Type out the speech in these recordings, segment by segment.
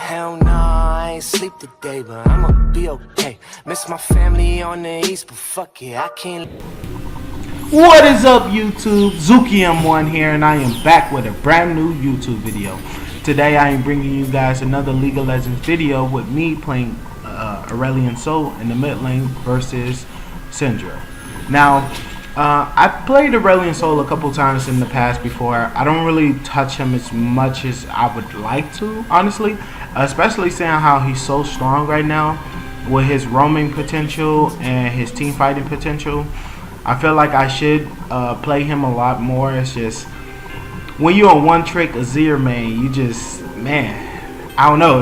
Hell nah, I ain't sleep today, but I'ma be okay. Miss my family on the east, but fuck it, I can't. What is up, YouTube? ZukiM1 here, and I am back with a brand new YouTube video. Today I am bringing you guys another League of Legends video with me playing Aurelion Sol in the mid lane versus Syndra. Now, I played Aurelion Sol a couple times in the past before. I don't really touch him as much as I would like to, honestly, especially seeing how he's so strong right now with his roaming potential and his team fighting potential. I feel like I should play him a lot more. It's just when you're a one-trick Azir main, you just, man, I don't know.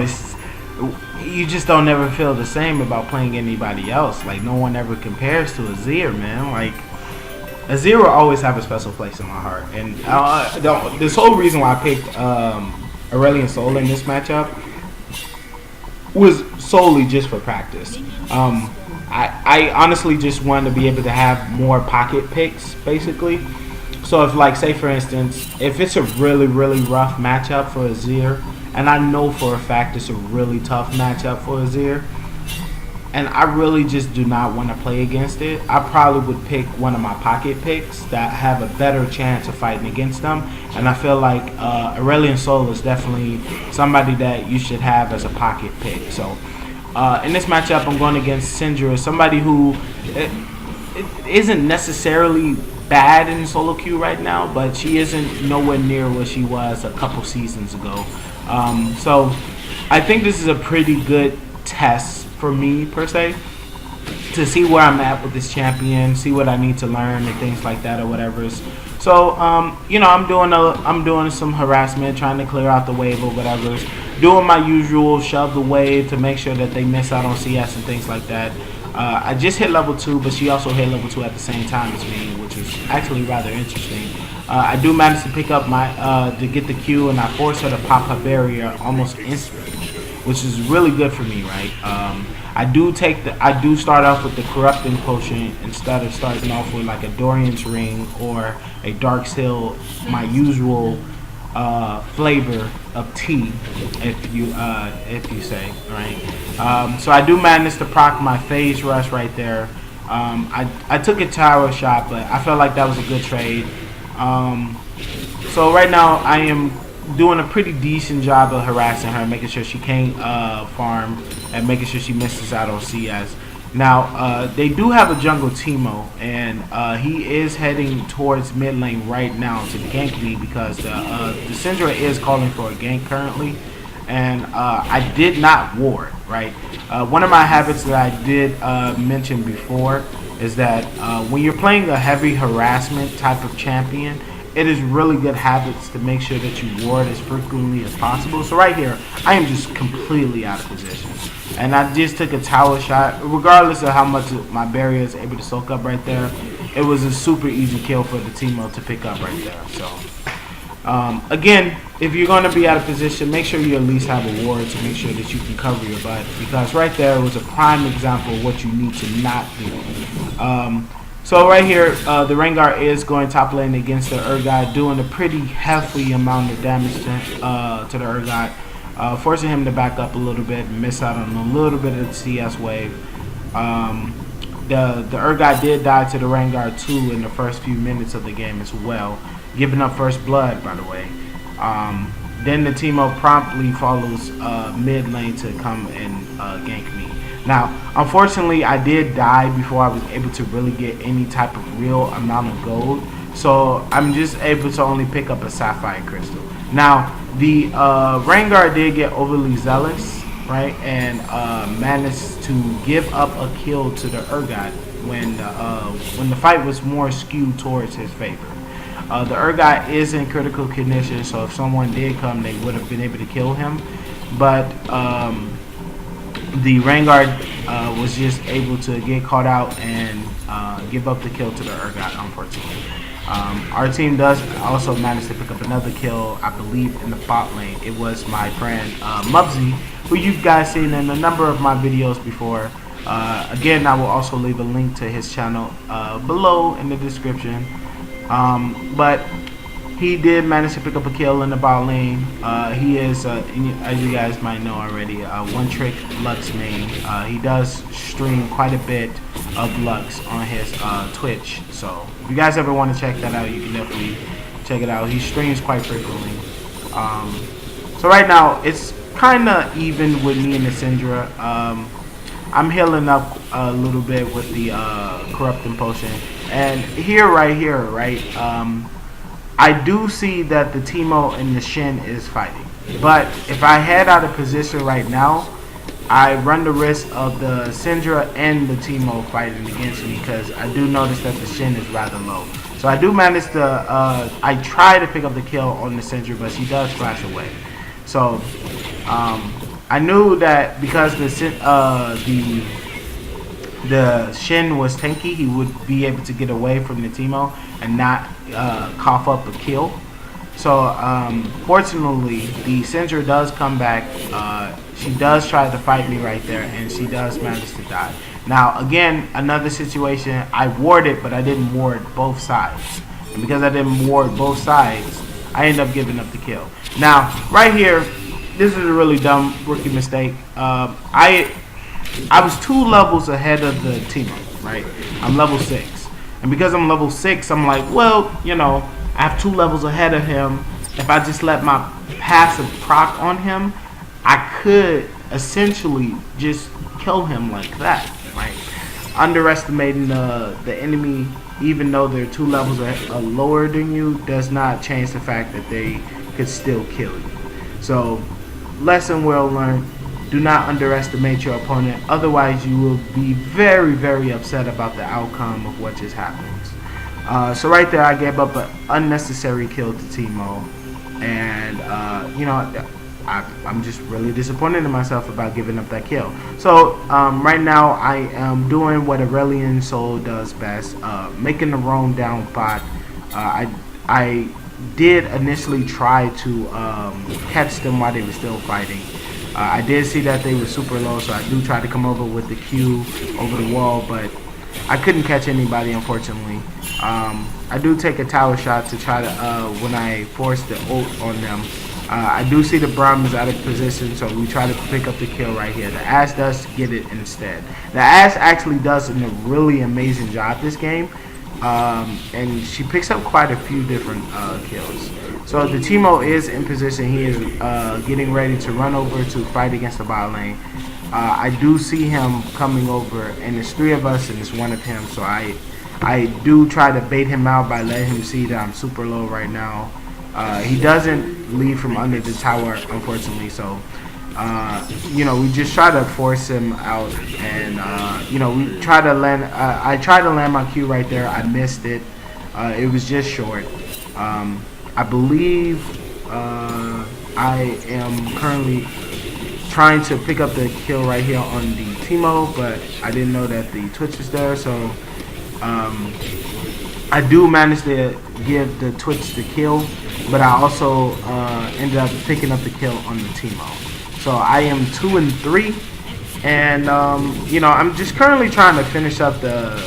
You just don't ever feel the same about playing anybody else. Like, no one ever compares to Azir, man. Like, Azir will always have a special place in my heart. And this whole reason why I picked Aurelion Sol in this matchup was solely just for practice. I honestly just wanted to be able to have more pocket picks, basically. So if, like, say for instance, if it's a really rough matchup for Azir, and I know for a fact it's a really tough matchup for Azir, and I really just do not want to play against it, I probably would pick one of my pocket picks that have a better chance of fighting against them. And I feel like Aurelion Sol is definitely somebody that you should have as a pocket pick. So in this matchup, I'm going against Syndra, somebody who isn't necessarily bad in solo queue right now, but she isn't nowhere near what she was a couple seasons ago. So I think this is a pretty good test for me, per se, to see where I'm at with this champion, see what I need to learn and things like that or whatever. So you know, I'm doing some harassment, trying to clear out the wave or whatever, doing my usual shove the wave to make sure that they miss out on CS and things like that. I just hit level 2, but she also hit level 2 at the same time as me, which is actually rather interesting. I do manage to pick up my to get the Q, and I force her to pop her barrier almost instantly, which is really good for me, right? I do start off with the corrupting potion instead of starting off with like a Dorian's ring or a Dark's Hill, my usual flavor of tea, if you say, right? So I do manage to proc my phase rush right there. I took a tower shot, but I felt like that was a good trade. So right now I am doing a pretty decent job of harassing her, making sure she can't farm and making sure she misses out on CS. Now they do have a jungle Teemo, and he is heading towards mid lane right now to gank me because the Syndra is calling for a gank currently, and I did not ward, right? One of my habits that I did mention before is that when you're playing a heavy harassment type of champion, it is really good habits to make sure that you ward as frequently as possible. So right here, I am just completely out of position. And I just took a tower shot. Regardless of how much my barrier is able to soak up right there, it was a super easy kill for the Teemo to pick up right there. So, again, if you're going to be out of position, make sure you at least have a ward to make sure that you can cover your butt. Because right there was a prime example of what you need to not do. So right here, the Rengar is going top lane against the Urgot, doing a pretty hefty amount of damage to the Urgot, forcing him to back up a little bit and miss out on a little bit of the CS wave. The Urgot did die to the Rengar too in the first few minutes of the game as well, giving up first blood, by the way. Then the Teemo promptly follows mid lane to come and gank me. Now, unfortunately, I did die before I was able to really get any type of real amount of gold. So I'm just able to only pick up a sapphire crystal. Now, the Rengar did get overly zealous, right, and managed to give up a kill to the Urgot when the fight was more skewed towards his favor. The Urgot is in critical condition, so if someone did come, they would have been able to kill him. But the Rengar was just able to get caught out and give up the kill to the Urgot, unfortunately. Our team does also manage to pick up another kill, I believe, in the bot lane. It was my friend Mubsy, who you guys seen in a number of my videos before. Again, I will also leave a link to his channel below in the description. But he did manage to pick up a kill in the bot lane. He is, as you guys might know already, one trick Lux main. He does stream quite a bit of Lux on his Twitch. So if you guys ever want to check that out, you can definitely check it out. He streams quite frequently. So right now it's kind of even with me and the Syndra. I'm healing up a little bit with the corrupting potion, and right here, I do see that the Teemo and the Shin is fighting. But if I head out of position right now, I run the risk of the Syndra and the Teemo fighting against me, because I do notice that the Shin is rather low. So I do manage to, I try to pick up the kill on the Syndra, but she does flash away. So I knew that because the Shin was tanky, he would be able to get away from the Teemo and not cough up a kill. So fortunately, the Syndra does come back. She does try to fight me right there, and she does manage to die. Now again, another situation, I warded, but I didn't ward both sides. And because I didn't ward both sides, I ended up giving up the kill. Now right here, this is a really dumb rookie mistake. I was 2 levels ahead of the Teemo, right? I'm level 6. And because I'm level 6, I'm like, well, you know, I have 2 levels ahead of him. If I just let my passive proc on him, I could essentially just kill him like that, right? Underestimating the enemy, even though they're 2 levels lower than you, does not change the fact that they could still kill you. So, lesson well learned. Do not underestimate your opponent, otherwise you will be very, very upset about the outcome of what just happened. So right there, I gave up an unnecessary kill to Teemo, and you know, I'm just really disappointed in myself about giving up that kill. So right now, I am doing what Aurelion Soul does best, making the roam down bot. I did initially try to catch them while they were still fighting. I did see that they were super low, so I do try to come over with the Q over the wall, but I couldn't catch anybody, unfortunately. I do take a tower shot to try to, when I force the ult on them. I do see the Braum is out of position, so we try to pick up the kill right here. The Ashe does get it instead. The Ashe actually does a really amazing job this game, and she picks up quite a few different kills. So the Teemo is in position. He is getting ready to run over to fight against the bot lane. I do see him coming over, and there's 3 of us and it's 1 of him. So I do try to bait him out by letting him see that I'm super low right now. He doesn't leave from under the tower, unfortunately. So you know, we just try to force him out, and you know, we try to land. I tried to land my Q right there. I missed it. It was just short. I believe I am currently trying to pick up the kill right here on the Teemo, but I didn't know that the Twitch was there, so I do manage to give the Twitch the kill, but I also ended up picking up the kill on the Teemo. So I am 2 and 3, and you know, I'm just currently trying to finish up the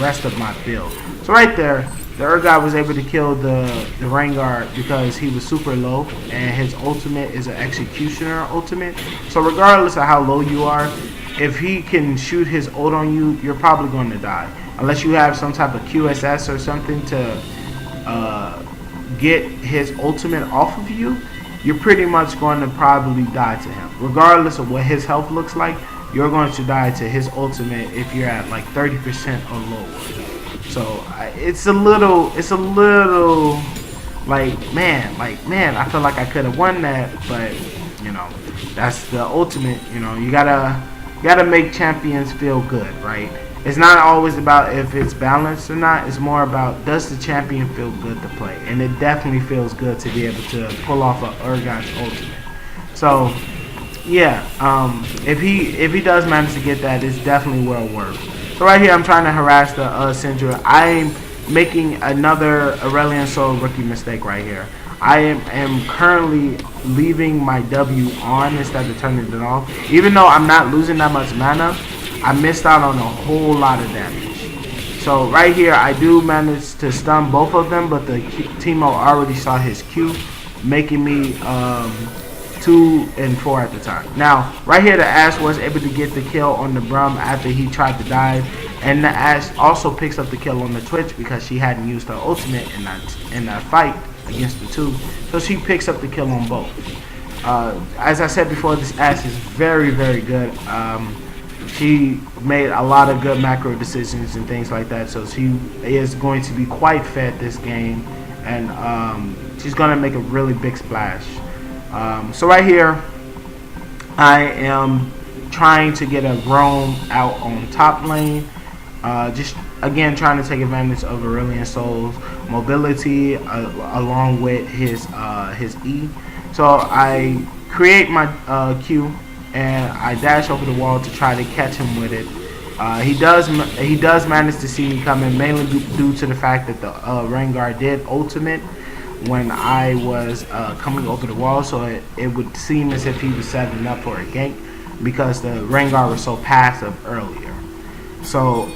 rest of my build. So right there, the Urgot was able to kill the Rengar because he was super low, and his ultimate is an executioner ultimate. So regardless of how low you are, if he can shoot his ult on you, you're probably going to die. Unless you have some type of QSS or something to get his ultimate off of you, you're pretty much going to probably die to him. Regardless of what his health looks like, you're going to die to his ultimate if you're at like 30% or lower. So it's a little like man, I feel like I could have won that, but you know, that's the ultimate. You know, you gotta make champions feel good, right? It's not always about if it's balanced or not. It's more about, does the champion feel good to play? And it definitely feels good to be able to pull off a Urgot's ultimate. So yeah, if he does manage to get that, it's definitely well worth. So right here, I'm trying to harass the Syndra. I'm making another Aurelion Soul rookie mistake right here. I am currently leaving my W on instead of turning it off. Even though I'm not losing that much mana, I missed out on a whole lot of damage. So right here, I do manage to stun both of them, but the Teemo already saw his Q, making me 2 and 4 at the time. Now, right here, the Ashe was able to get the kill on the Brum after he tried to dive, and the Ashe also picks up the kill on the Twitch because she hadn't used her ultimate in that fight against the two, so she picks up the kill on both. As I said before, this Ashe is very, very good. She made a lot of good macro decisions and things like that, so she is going to be quite fed this game, and she's going to make a really big splash. So right here, I am trying to get a roam out on top lane, just again trying to take advantage of Aurelion Soul's mobility along with his E. So I create my Q and I dash over the wall to try to catch him with it. He does manage to see me coming, mainly due to the fact that the Rengar did ultimate when I was coming over the wall, so it would seem as if he was setting up for a gank because the Rengar was so passive earlier. So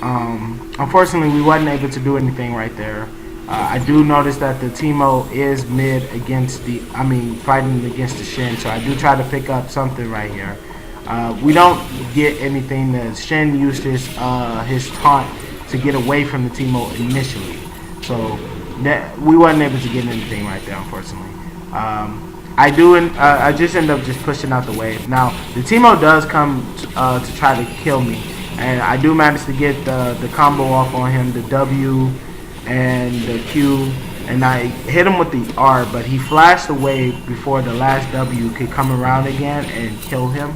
unfortunately we wasn't able to do anything right there. I do notice that the Teemo is mid against the, fighting against the Shen, so I do try to pick up something right here. We don't get anything. The Shen used his taunt to get away from the Teemo initially, so that we wasn't able to get anything right there, unfortunately. I just end up just pushing out the wave. Now the Teemo does come to try to kill me, and I do manage to get the combo off on him, the W and the Q, and I hit him with the R, but he flashed away before the last W could come around again and kill him.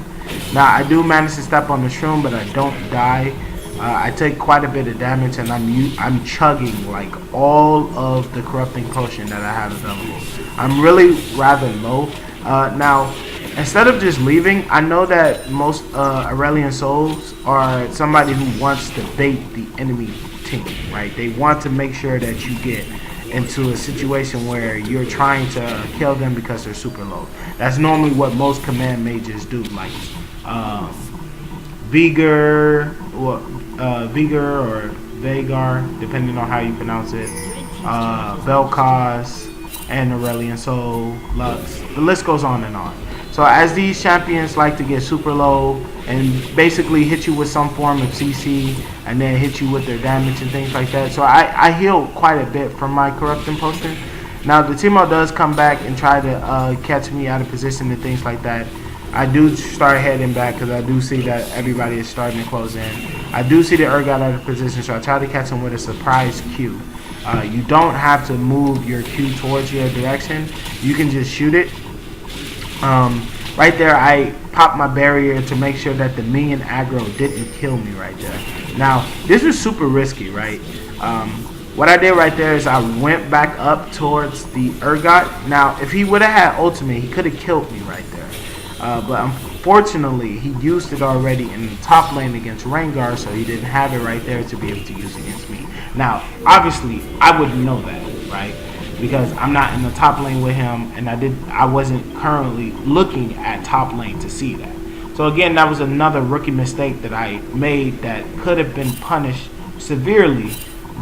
Now I do manage to step on the shroom, but I don't die. I take quite a bit of damage, and I'm chugging like all of the corrupting potion that I have available. I'm really rather low. Now, instead of just leaving, I know that most Aurelion Souls are somebody who wants to bait the enemy team, right? They want to make sure that you get into a situation where you're trying to kill them because they're super low. That's normally what most command mages do, like Vigor or Vagar, depending on how you pronounce it, Belkos, and Aurelion Soul, Lux. The list goes on and on. So as these champions like to get super low and basically hit you with some form of CC and then hit you with their damage and things like that. So I heal quite a bit from my corrupting potion. Now the Teemo does come back and try to catch me out of position and things like that. I do start heading back because I do see that everybody is starting to close in. I do see the Urgot out of position, so I try to catch him with a surprise Q. You don't have to move your Q towards your direction. You can just shoot it. Right there, I popped my barrier to make sure that the minion aggro didn't kill me right there. Now, this was super risky, right? What I did right there is I went back up towards the Urgot. Now, if he would have had ultimate, he could have killed me right there. But unfortunately, he used it already in the top lane against Rengar, so he didn't have it right there to be able to use against me. Now, obviously, I wouldn't know that, right? Because I'm not in the top lane with him, and I wasn't currently looking at top lane to see that. So again, that was another rookie mistake that I made that could have been punished severely,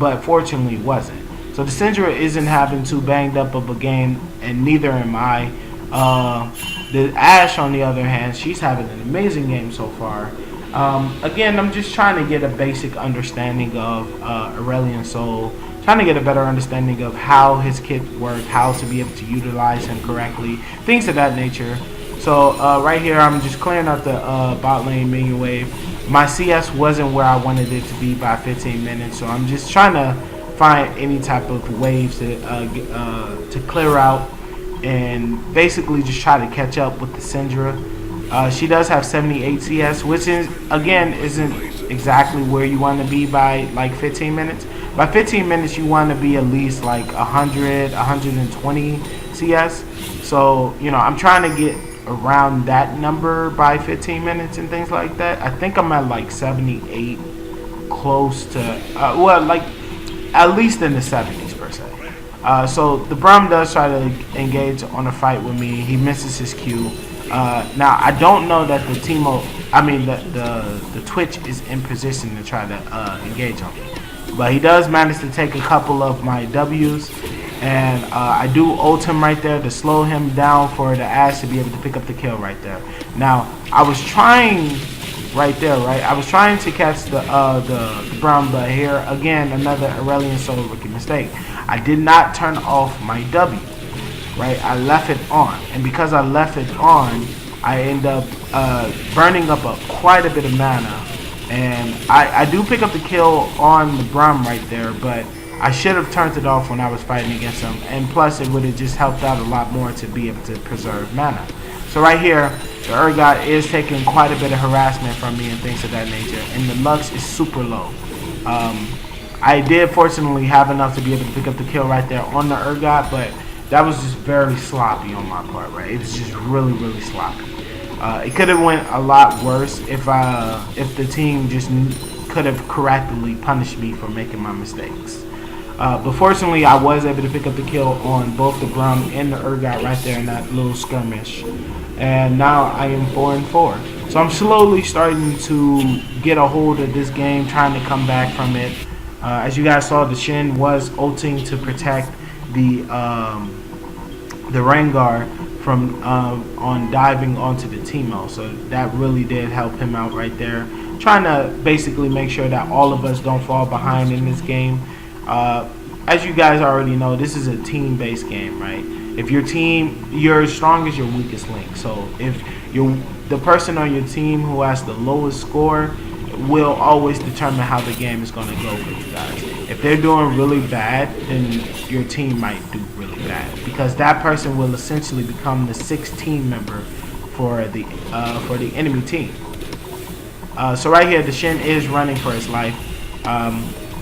but fortunately wasn't. So the Syndra isn't having too banged up of a game, and neither am I. The Ashe, on the other hand, she's having an amazing game so far. Again, I'm just trying to get a basic understanding of Aurelion Soul, trying to get a better understanding of how his kit works, how to be able to utilize him correctly, things of that nature. So right here, I'm just clearing out the bot lane minion wave. My CS wasn't where I wanted it to be by 15 minutes, so I'm just trying to find any type of waves to clear out and basically just try to catch up with the Syndra. She does have 78 CS, which is, again, isn't exactly where you want to be by like 15 minutes. By 15 minutes, you want to be at least like 100, 120 CS. So, you know, I'm trying to get around that number by 15 minutes and things like that. I think I'm at like 78, close to, well, like at least in the 70s per se. So the Braum does try to engage on a fight with me. He misses his Q. Now I don't know that the Teemo, the Twitch is in position to try to engage on me. But he does manage to take a couple of my W's. And I do ult him right there to slow him down for the Ash to be able to pick up the kill right there. Now, I was trying right there, right? I was trying to catch the brown, but here, again, another Aurelion solo rookie mistake. I did not turn off my W, right? I left it on. And because I left it on, I end up burning up quite a bit of mana. And I do pick up the kill on the Brum right there, but I should have turned it off when I was fighting against him. And plus, it would have just helped out a lot more to be able to preserve mana. So right here, the Urgot is taking quite a bit of harassment from me and things of that nature. And the Lux is super low. I did fortunately have enough to be able to pick up the kill right there on the Urgot, but that was just very sloppy on my part, right? It was just really, really sloppy. It could have went a lot worse if the team just could have correctly punished me for making my mistakes. But fortunately, I was able to pick up the kill on both the Brum and the Urgot right there in that little skirmish. And now I am 4-4. So I'm slowly starting to get a hold of this game, trying to come back from it. As you guys saw, the Shin was ulting to protect the Rengar from on diving onto the Teemo. So that really did help him out right there. Trying to basically make sure that all of us don't fall behind in this game. As you guys already know, this is a team-based game, right? If your team, you're as strong as your weakest link. So if the person on your team who has the lowest score will always determine how the game is going to go for you guys. If they're doing really bad, then your team might do really bad, because that person will essentially become the sixth team member for the enemy team. So right here, the Shin is running for his life.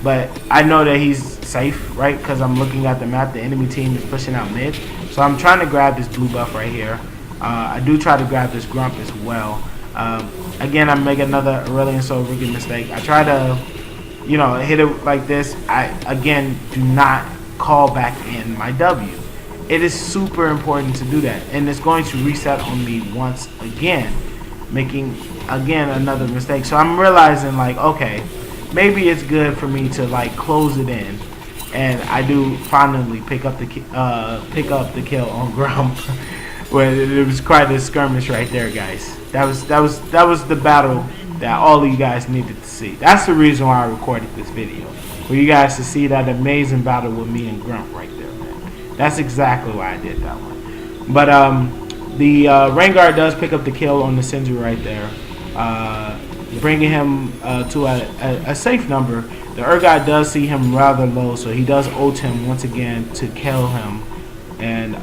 But I know that he's safe, right? Because I'm looking at the map. The enemy team is pushing out mid. So I'm trying to grab this blue buff right here. I do try to grab this Grump as well. Again, I make another Aurelion Soul rookie mistake. I try to, hit it like this. I, again, do not call back in my W. It is super important to do that. And it's going to reset on me once again, making, again, another mistake. So I'm realizing, like, okay, maybe it's good for me to like close it in, and I do finally pick up the kill on Grump. Where it was quite a skirmish right there, guys. That was the battle that all of you guys needed to see. That's the reason why I recorded this video, for you guys to see that amazing battle with me and Grump right there, man. That's exactly why I did that one. But the Rengar does pick up the kill on the Syndra right there. Bringing him to a safe number. The Urgot does see him rather low, so he does ult him once again to kill him, and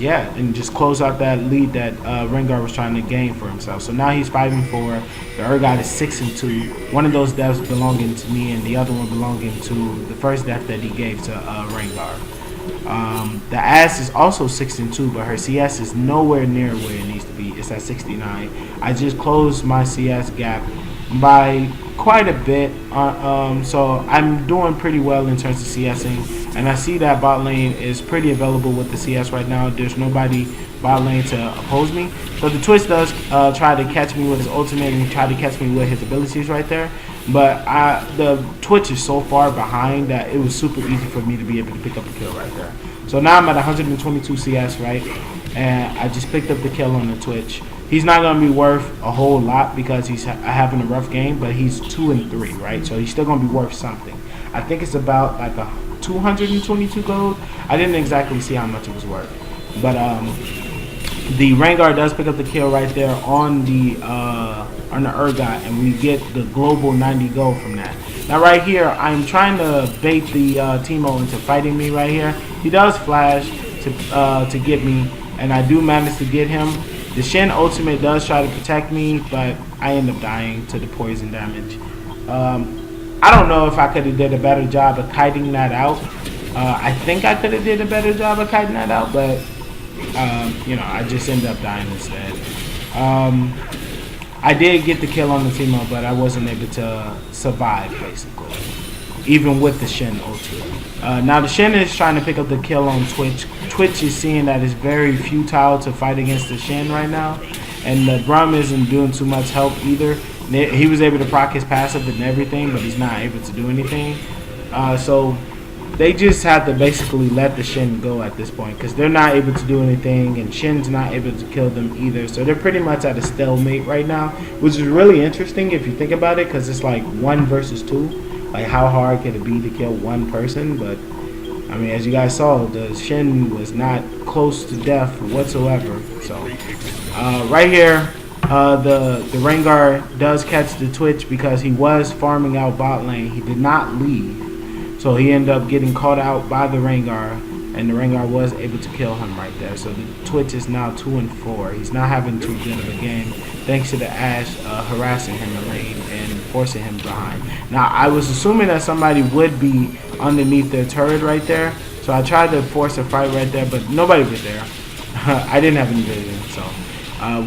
yeah, and just close out that lead that Rengar was trying to gain for himself. So now he's 5-4. The Urgot is 6-2. One of those deaths belonging to me, and the other one belonging to the first death that he gave to Rengar. The Ass is also 6-2, but her CS is nowhere near where it needs to be. It's at 69. I just closed my CS gap by quite a bit, so I'm doing pretty well in terms of CSing. And I see that bot lane is pretty available with the CS right now. There's nobody bot lane to oppose me. So the Twitch does try to catch me with his ultimate and try to catch me with his abilities right there. But the Twitch is so far behind that it was super easy for me to be able to pick up a kill right there. So now I'm at 122 CS, right? And I just picked up the kill on the Twitch. He's not going to be worth a whole lot because he's having a rough game, but he's 2-3, right? So he's still going to be worth something. I think it's about like a 222 gold. I didn't exactly see how much it was worth. But the Rengar does pick up the kill right there on the Urgot, and we get the global 90 gold from that. Now right here, I'm trying to bait the Teemo into fighting me right here. He does flash to get me, and I do manage to get him. The Shin ultimate does try to protect me, but I end up dying to the poison damage. I don't know if I could have did a better job of kiting that out. I think I could have did a better job of kiting that out, but I just ended up dying instead. I did get the kill on the Teemo, but I wasn't able to survive, basically, even with the Shin ultimate. Now the Shin is trying to pick up the kill on Twitch. Twitch is seeing that it's very futile to fight against the Shin right now, and the Brum isn't doing too much help either. He was able to proc his passive and everything, but he's not able to do anything. So they just have to basically let the Shin go at this point because they're not able to do anything, and Shin's not able to kill them either. So they're pretty much at a stalemate right now, which is really interesting if you think about it, because it's like 1 versus 2. Like, how hard can it be to kill one person? But I mean, as you guys saw, the Shin was not close to death whatsoever. So right here, the Rengar does catch the Twitch because he was farming out bot lane. He did not leave. So he ended up getting caught out by the Rengar, and the Rengar was able to kill him right there. So the Twitch is now 2-4. He's not having too good of a game thanks to the Ashe harassing him in lane and forcing him behind. Now, I was assuming that somebody would be underneath their turret right there, so I tried to force a fight right there, but nobody was there. I didn't have any vision, so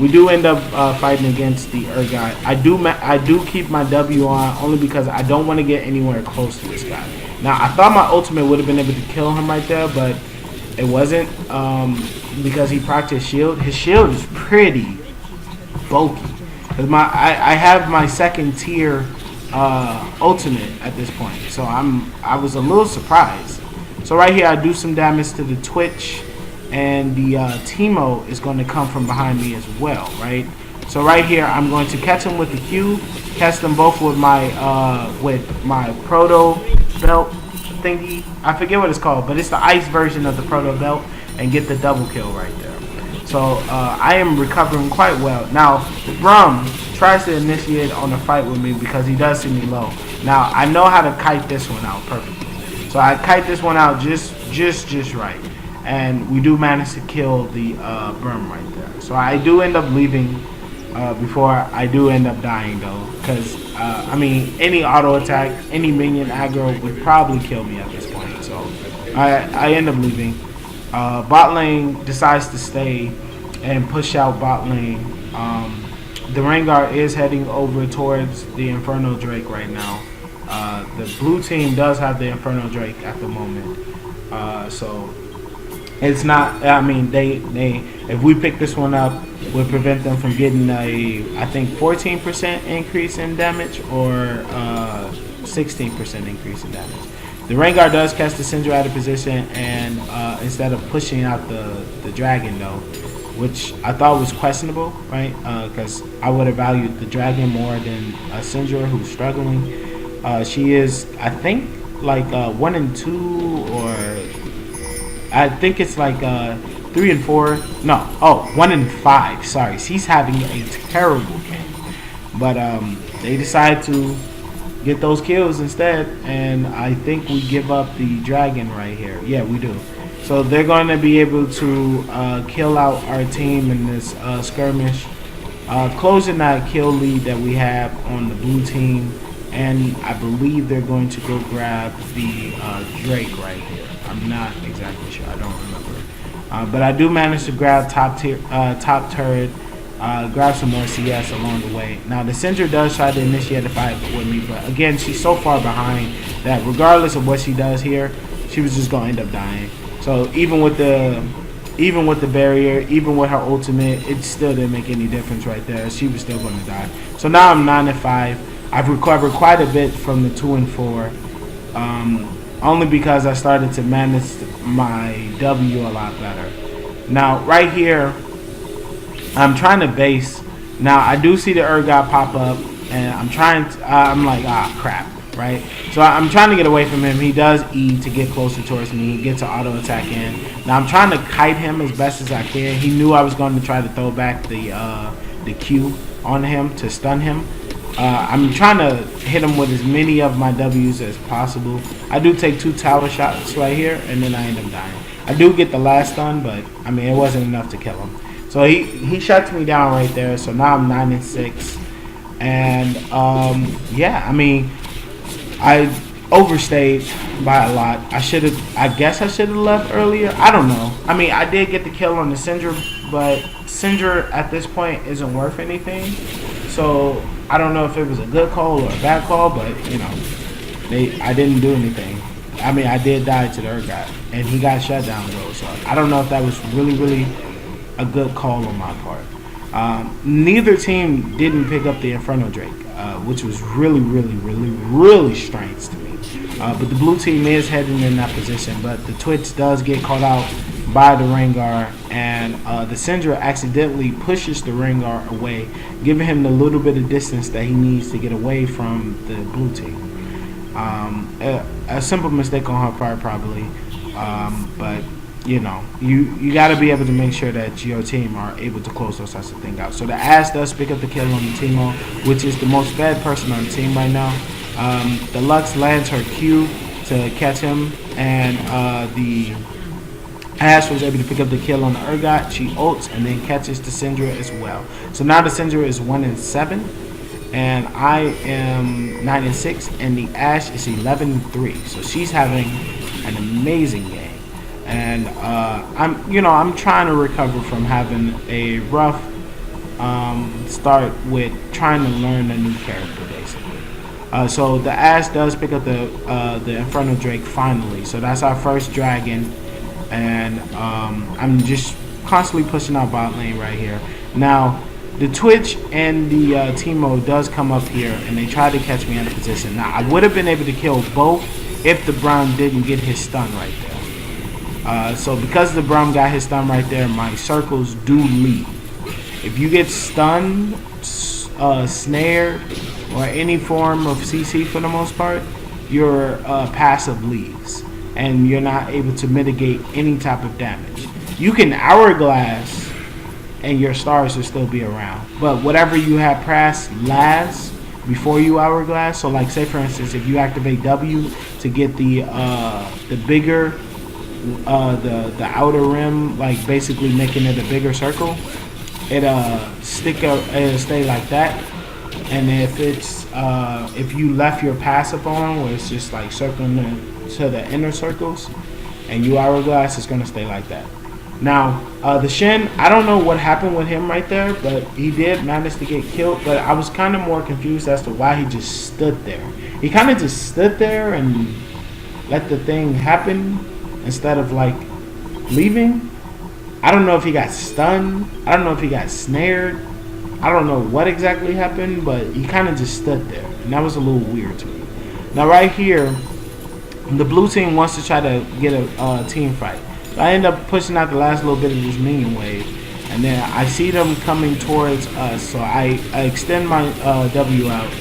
we do end up fighting against the Urgot. I do keep my W on only because I don't want to get anywhere close to this guy. Now, I thought my ultimate would have been able to kill him right there, but it wasn't because he procced his shield. His shield is pretty bulky. I have my 2nd tier ultimate at this point, so I was a little surprised. So right here, I do some damage to the Twitch, and the Teemo is going to come from behind me as well, right? So right here, I'm going to catch him with the Q, catch them both with my Proto Belt thingy. I forget what it's called, but it's the ice version of the Proto Belt, and get the double kill right there. So I am recovering quite well. Now, Brum tries to initiate on a fight with me because he does see me low. Now, I know how to kite this one out perfectly. So I kite this one out just right. And we do manage to kill the Brum right there. So I do end up leaving before I do end up dying though. Because, I mean, any auto attack, any minion aggro would probably kill me at this point. So I end up leaving. Bot lane decides to stay and push out bot lane. The Rengar is heading over towards the Inferno Drake right now. The blue team does have the Inferno Drake at the moment. So it's not, I mean, they if we pick this one up, would prevent them from getting a, I think, 14% increase in damage or 16% increase in damage. The Rengar does catch the Syndra out of position, and instead of pushing out the dragon though, which I thought was questionable, right? Because I would have valued the dragon more than Syndra, who's struggling. She is, I think, like 1 and 2, or I think it's like 3 and 4. No, 1 and 5. Sorry, she's having a terrible game. But they decide to get those kills instead, and I think we give up the dragon right here. Yeah, we do. So they're going to be able to kill out our team in this skirmish, closing that kill lead that we have on the blue team, and I believe they're going to go grab the Drake right here. I'm not exactly sure. I don't remember. But I do manage to grab top turret, grab some more CS along the way. Now the Syndra does try to initiate a fight with me, but again, she's so far behind that regardless of what she does here, she was just gonna end up dying. So even with the barrier, even with her ultimate, it still didn't make any difference right there. She was still gonna die. So now I'm 9 and 5. I've recovered quite a bit from the 2 and 4. Only because I started to manage my W a lot better. Now right here, I'm trying to base. Now I do see the Urgot pop up, and I'm like, crap, right? So I'm trying to get away from him. He does E to get closer towards me. He gets an auto attack in. Now I'm trying to kite him as best as I can. He knew I was going to try to throw back the Q on him to stun him. I'm trying to hit him with as many of my W's as possible. I do take 2 tower shots right here, and then I end up dying. I do get the last stun, but I mean, it wasn't enough to kill him. So he shuts me down right there. So now I'm 9 and 6, and yeah, I mean, I overstayed by a lot. I guess I should have left earlier. I don't know. I mean, I did get the kill on the Syndra, but Syndra at this point isn't worth anything. So I don't know if it was a good call or a bad call, but you know, I didn't do anything. I mean, I did die to the Urgot, and he got shut down though. So I don't know if that was really a good call on my part. Neither team didn't pick up the Inferno Drake, which was really strange to me. But the blue team is heading in that position, but the Twitch does get caught out by the Rengar, and the Syndra accidentally pushes the Rengar away, giving him the little bit of distance that he needs to get away from the blue team. A simple mistake on her part probably, but you know, you got to be able to make sure that your team are able to close those types of things out. So the Ash does pick up the kill on the Teemo, which is the most fed person on the team right now. The Lux lands her Q to catch him, and the Ash was able to pick up the kill on the Urgot. She ults and then catches the Syndra as well. So now the Syndra is 1-7, and I am 9-6, and the Ash is 11-3. So she's having an amazing game. And I'm trying to recover from having a rough start with trying to learn a new character basically. So the Ash does pick up the Inferno Drake finally. So that's our first dragon, and I'm just constantly pushing our bot lane right here. Now the Twitch and the Teemo does come up here, and they try to catch me out of position. Now I would have been able to kill both if the Braum didn't get his stun right there. So because the Braum got his stun right there, my circles do leave. If you get stunned, snared, or any form of CC for the most part, your passive leaves, and you're not able to mitigate any type of damage. You can hourglass, and your stars will still be around. But whatever you have pressed last before you hourglass, so like say for instance, if you activate W to get the bigger the outer rim, like basically making it a bigger circle, it'll stay like that. And if it's if you left your passive on, where it's just like circling to the inner circles, and you hourglass, it's gonna stay like that. Now the Shen, I don't know what happened with him right there, but he did manage to get killed. But I was kind of more confused as to why he just stood there. He kind of just stood there and let the thing happen instead of like leaving. I don't know if he got stunned. I don't know if he got snared. I don't know what exactly happened, but he kind of just stood there, and that was a little weird to me. Now right here, the blue team wants to try to get a team fight. So I end up pushing out the last little bit of this minion wave, and then I see them coming towards us, so I extend my W out.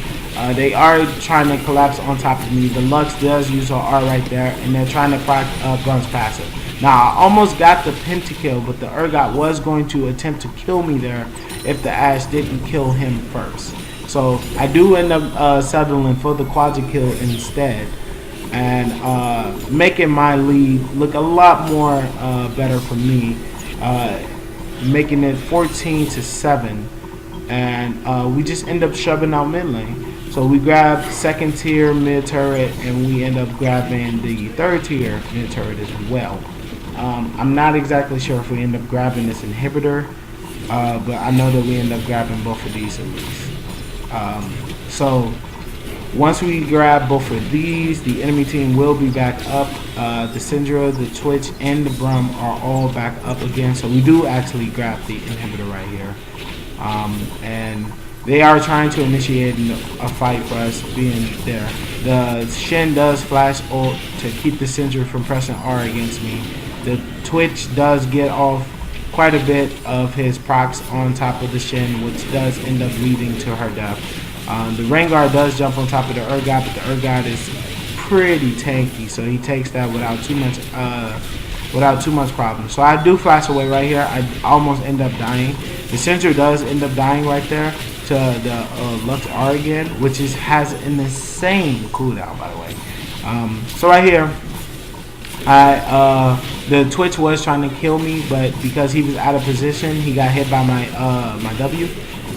They are trying to collapse on top of me. The Lux does use her R right there, and they're trying to proc Braum's passive. Now I almost got the pentakill, but the Urgot was going to attempt to kill me there if the Ash didn't kill him first. So I do end up settling for the quadra kill instead, and making my lead look a lot more better for me, making it 14-7, and we just end up shoving out mid lane. So we grab second tier mid turret, and we end up grabbing the third tier mid turret as well. I'm not exactly sure if we end up grabbing this inhibitor, but I know that we end up grabbing both of these at least. So once we grab both of these, the enemy team will be back up. The Syndra, the Twitch, and the Braum are all back up again. So we do actually grab the inhibitor right here. And they are trying to initiate a fight for us being there. The Shen does flash ult to keep the Syndra from pressing R against me. The Twitch does get off quite a bit of his procs on top of the Shen, which does end up leading to her death. The Rengar does jump on top of the Urgot, but the Urgot is pretty tanky, so he takes that without too much problem. So I do flash away right here. I almost end up dying. The Syndra does end up dying right there to the Lux R again, which has an insane cooldown, by the way. So right here, the Twitch was trying to kill me, but because he was out of position, he got hit by my my W,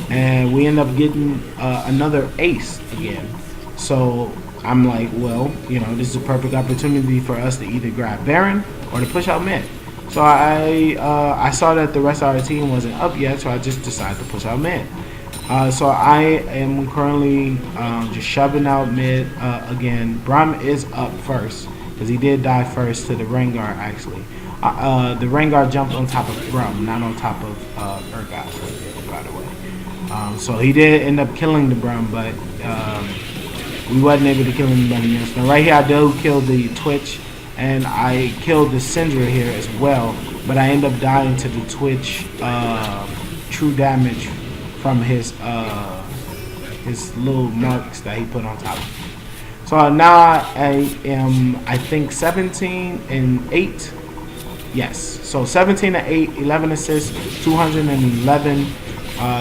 and we end up getting another ace again. So I'm like, well, you know, this is a perfect opportunity for us to either grab Baron or to push out mid. So I saw that the rest of our team wasn't up yet, so I just decided to push out mid. So I am currently just shoving out mid again. Braum is up first, because he did die first to the Rengar actually. The Rengar jumped on top of Braum, not on top of Urgot. by the way. So he did end up killing the Brum, but we wasn't able to kill anybody else. Now right here, I do kill the Twitch, and I killed the Syndra here as well, but I end up dying to the Twitch true damage from his little marks that he put on top of it. So now I am, I think, 17-8. Yes, so 17-8, 11 assists, 211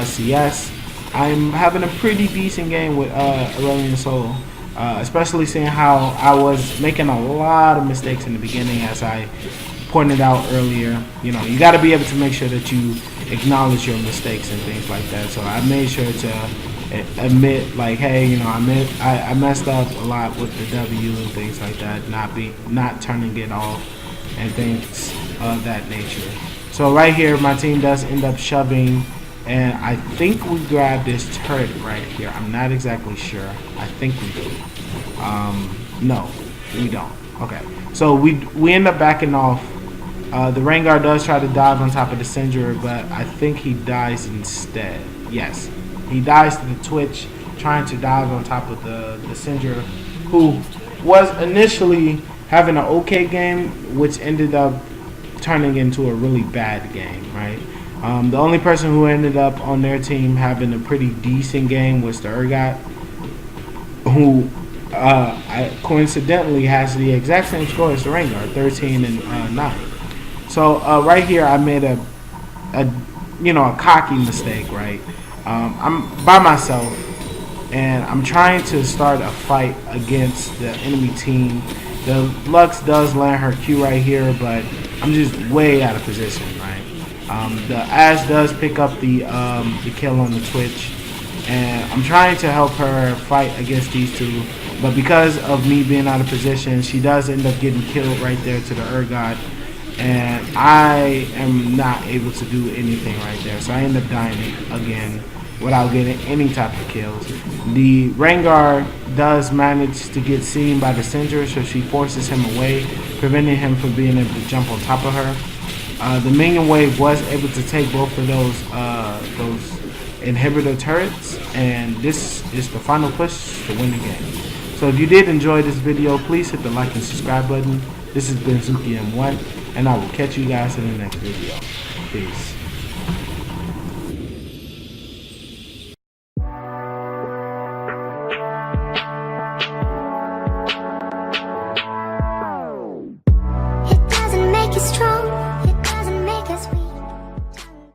CS. I'm having a pretty decent game with Aurelion Soul, especially seeing how I was making a lot of mistakes in the beginning, as I pointed out earlier. You know, you got to be able to make sure that you acknowledge your mistakes and things like that. So I made sure to admit, like, hey, you know, I messed up a lot with the W and things like that, not turning it off and things of that nature. So right here, my team does end up shoving, and I think we grab this turret right here. I'm not exactly sure. I think we do. No, we don't. Okay, so we end up backing off. The Rengar does try to dive on top of the Syndra, but I think he dies instead. Yes, he dies to the Twitch, trying to dive on top of the Syndra, who was initially having an okay game, which ended up turning into a really bad game, right? The only person who ended up on their team having a pretty decent game was the Urgot, who coincidentally has the exact same score as the Rengar, 13-9. So right here, I made a cocky mistake, right? I'm by myself, and I'm trying to start a fight against the enemy team. The Lux does land her Q right here, but I'm just way out of position, right? The Ashe does pick up the kill on the Twitch, and I'm trying to help her fight against these two, but because of me being out of position, she does end up getting killed right there to the Urgot, and I am not able to do anything right there, so I end up dying again without getting any type of kills. The Rengar does manage to get seen by the Syndra, so she forces him away, preventing him from being able to jump on top of her. The minion wave was able to take both of those inhibitor turrets, and this is the final push to win the game. So if you did enjoy this video, please hit the like and subscribe button. This has been Zuki M1, and I will catch you guys in the next video. Peace.